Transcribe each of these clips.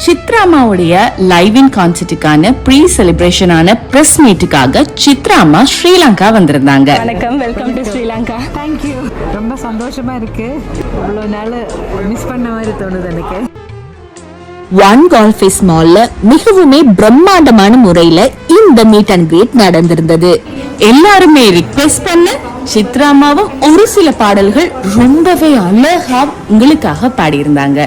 சித்ராமாவுடைய live in கான்சர்ட்டுக்கான pre செலிப்ரேஷனான press மீட்டுக்காக சித்ராமா ஸ்ரீலங்கா வந்திருந்தாங்க. வணக்கம், வெல்கம் டு ஸ்ரீலங்கா. தேங்க்யூ. ரொம்ப சந்தோஷமா இருக்கு. இவ்வளோ நாள் மிஸ் பண்ண மாதிரி தோணுது எனக்கு. ஒன் கால்ஃபேஸ் மால்ல மிகவுமே பிரம்மாண்டமான முறையில இந்த மீட் அண்ட் கிரீட் நடந்திருந்தது. எல்லாருமே ரிக்வெஸ்ட் பண்ண சித்ராமாவும் ஒரு சில பாடல்கள் ரொம்பவே அழகா உங்களுக்காக பாடியிருந்தாங்க.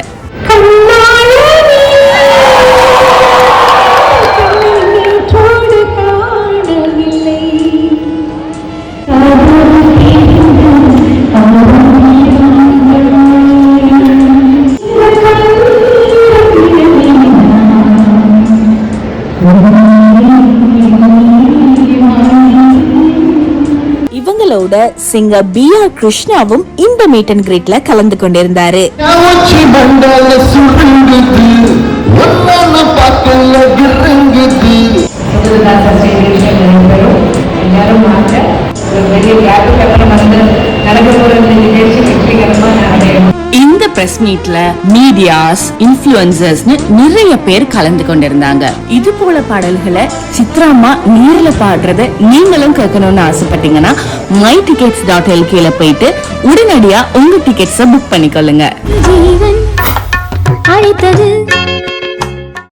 இவங்களோட சிங்கர் B.R. கிருஷ்ணாவும் இந்த மீட் அண்ட் கிரீட்ல கலந்து கொண்டிருந்தாரு. இந்த பிரஸ் மீட்ல மீடியாஸ், இன்ஃப்ளூயன்சர்ஸ் நிறைய பேர் கலந்து கொண்டிருந்தாங்க. இது போல பாடல்களை சித்ராமா நேர்ல பாடுறத நீங்களும் கேட்கணும்னு ஆசைப்பட்டீங்கன்னா mytickets.lk போயிட்டு உடனடியா உங்க டிக்கெட்ஸை புக் பண்ணிக்கொள்ளுங்க.